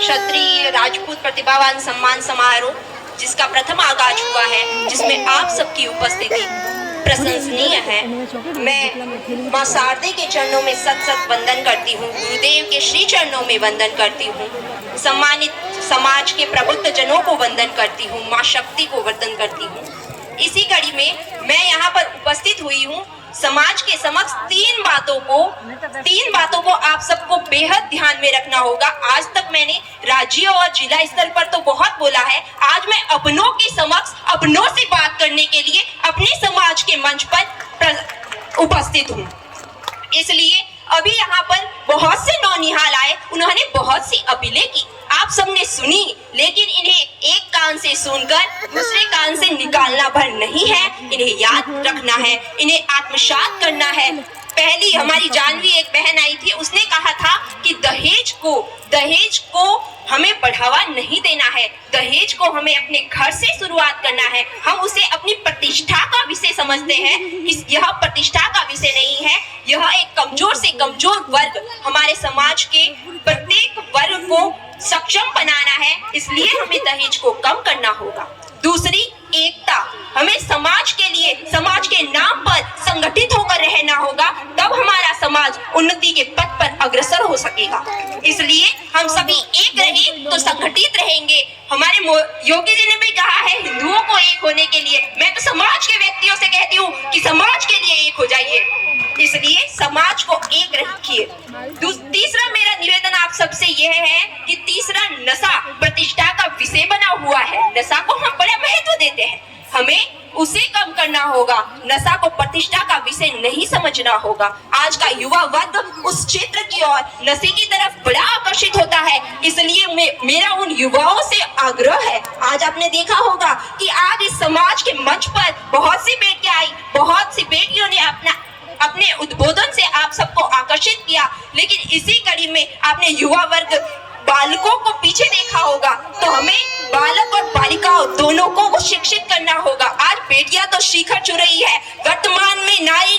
क्षत्रिय राजपूत प्रतिभावान सम्मान समारोह जिसका प्रथम आगाज हुआ है, जिसमें आप सबकी उपस्थिति प्रशंसनीय है। मैं मां शारदे के चरणों में सत सत वंदन करती हूँ, गुरुदेव के श्री चरणों में वंदन करती हूँ, सम्मानित समाज के प्रबुद्ध जनों को वंदन करती हूँ, मां शक्ति को वंदन करती हूँ। इसी कड़ी में मैं यहाँ पर उपस्थित हुई हूँ। समाज के समक्ष तीन बातों को आप सबको बेहद ध्यान में रखना होगा। आज तक मैंने राज्य और जिला स्तर पर तो बहुत बोला है, आज मैं अपनों के समक्ष अपनों से बात करने के लिए अपने समाज के मंच पर उपस्थित हूँ। इसलिए अभी यहाँ पर बहुत से नौनिहाल आए, उन्होंने बहुत सी अपीलें की, आप सबने सुनी, लेकिन इन्हें एक कान से सुनकर दूसरे कान से निकालना भर नहीं है। इन्हें याद रखना है, इन्हें आत्मसात करना है। पहली हमारी जानवी एक बहन आई थी, उसने कहा था कि दहेज को हमें बढ़ावा नहीं देना है, दहेज को हमें अपने घर से शुरुआत करना है। हम उसे अपनी प्रतिष्ठा का विषय समझते हैं, यह प्रतिष्ठा का विषय नहीं है, यह एक कमजोर से कमजोर वर्ग, हमारे समाज के प्रत्येक वर्ग को सक्षम बनाना है, इसलिए हमें दहेज को कम करना होगा। दूसरी, एकता, हमें समाज के लिए समाज के नाम पर संगठित होकर रहना होगा, तब हमारा समाज उन्नति के पथ पर अग्रसर हो सकेगा। इसलिए हम सभी एक रहें तो संगठित रहेंगे। हमारे योगी जी ने भी कहा है हिंदुओं को एक होने के लिए, मैं तो समाज के व्यक्तियों से कहती हूँ कि समाज के लिए एक हो जाइए, इसलिए समाज को एक रखिए। तीसरा मेरा निवेदन आप सबसे यह है कि तीसरा, नशा प्रतिष्ठा का विषय बना हुआ है, नशा को हम बड़ा महत्व देते हैं, हमें उसे कम करना होगा, नशा को प्रतिष्ठा का विषय नहीं समझना होगा। आज का युवा वर्ग उस क्षेत्र की ओर नशे की तरफ बड़ा आकर्षित होता है, इसलिए मेरा उन युवाओं से आग्रह है। आज आपने देखा होगा कि आज इस समाज के मंच पर बहुत सी बेटियां आई, बहुत सी बेटियों ने अपने उद्बोधन से आप सबको आकर्षित किया, लेकिन इसी कड़ी में आपने युवा वर्ग बालकों को पीछे देखा होगा, तो हमें बालक और बालिकाओं दोनों को शिक्षित करना होगा। आज बेटियां तो शिखर छू रही है, वर्तमान में नारी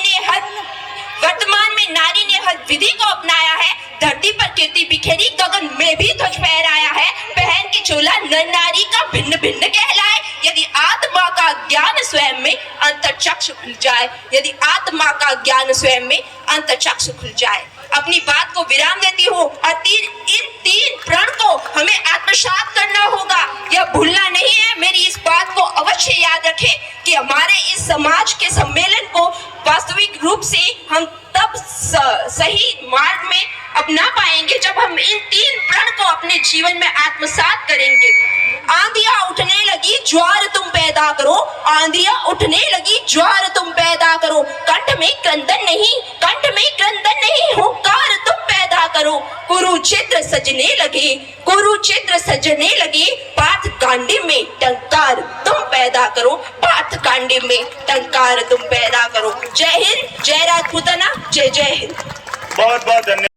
ने हर विधि को अपनाया है, धरती पर कीर्ति बिखेरी, गगन में भी ध्वज फहराया है, पहन के चोला नर नारी का भिन्न भिन्न कहलाए। यदि आत्मा का ज्ञान स्वयं में अंतर्चक्षु खुल जाए, यदि आत्मा का ज्ञान स्वयं में अंतर्चक्षु खुल जाए। अपनी बात को विराम देती हूँ और इन तीन प्रण को हमें आत्मसात करना होगा, यह भूलना नहीं है। मेरी इस बात को अवश्य याद रखें कि हमारे इस समाज के सम्मेलन को वास्तविक रूप से हम तब सही मार्ग में अपना पाएंगे जब हम इन तीन प्रण को अपने जीवन में आत्मसात करेंगे। आंधियां उठने लगी ज्वार तुम पैदा करो, आंधियां उठने लगी ज्वार तुम पैदा करो, कंठ में क्रंदन नहीं हुंकार तुम पैदा करो। कुरुक्षेत्र सजने लगे पार्थ कांडे में टंकार तुम पैदा करो, पार्थ कांडे में टंकार तुम पैदा करो। जय हिंद, जय राजपूताना, जय जय हिंद। बहुत बहुत धन्यवाद।